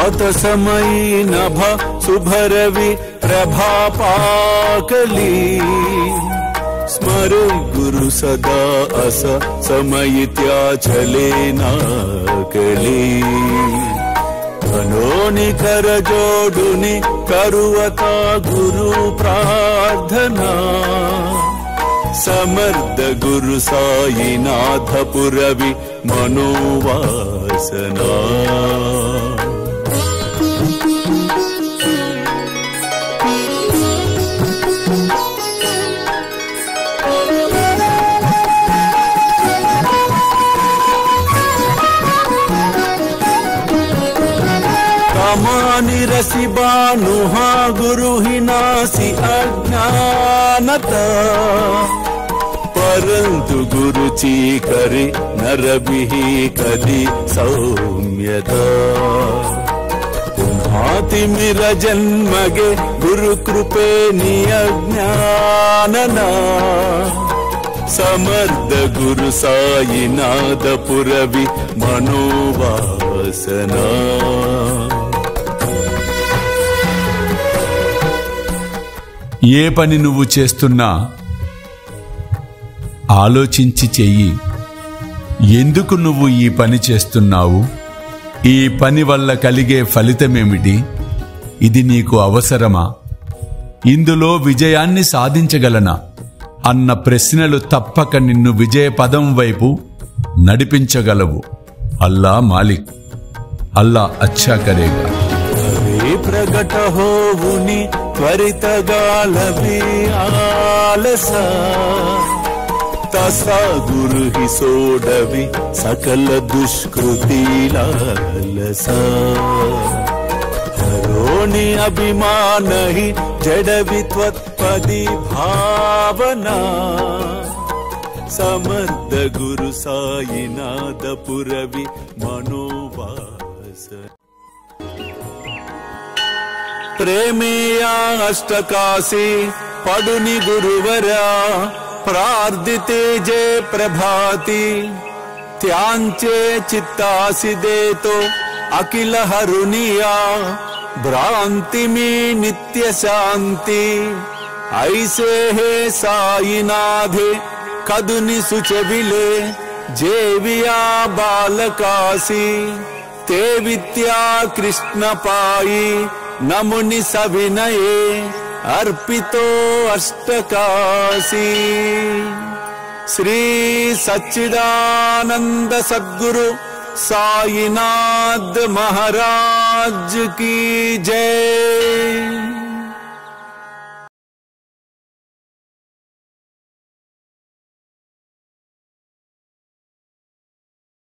प्रातसमयी नभ शुभरवि प्रभापाकली स्मरे गुरु सदा अस समयित्याचले नाकली मनोनि कर जोडुनि करुवता गुरु प्रार्थना समर्थ गुरु साईनाथ पुरवि मनोवासना रसि बानुहा गुरु ही नासी अज्ञानता परंतु गुरु ची करे नरबिहि कदी सौम्यता तुम्हाति मिर जन्मगे गुरु कृपे नियज्ञानना समर्थ गुरु साईनाथ पुरवि मनोवासना ఏ పని నువ్వు చేస్తున్నా ఆలోచించి చెయ్యి. ఎందుకు నువ్వు ఈ పని చేస్తున్నావు? ఈ పని వల్ల కలిగే ఫలితమేమిటి? ఇది నీకు అవసరమా? ఇందులో విజయాన్ని సాధించగలనా అన్న ప్రశ్నలు తప్పక నిన్ను విజయ పదం వైపు నడిపించగలవు. అల్లా మాలిక్, అల్లా అచ్చా కరేగా. प्रगट होवुनि त्वरित गालभि आलसा तसा गुरु ही सोडवि सकल दुष्कृति लालसा हरोनि अभिमान ही जडवि त्वत्पदि भावना समर्थ गुरु साईनाथ पुरवि मनोवासना प्रेमेया अष्टकाशी पडुनि गुरुवरा प्रार्थिते जे प्रभाति त्यांचे चित्तासि देतो अखिल हरुनिया भ्रांति में नित्य शांति ऐसे है साईनाथे कदुनि सुचविले जेविया बालकासी ते विद्या कृष्ण पाई नमुनि सविनये अर्पितो अष्टकाशी श्री सच्चिदानंद सद्गुरु साईनाथ महाराज की जय।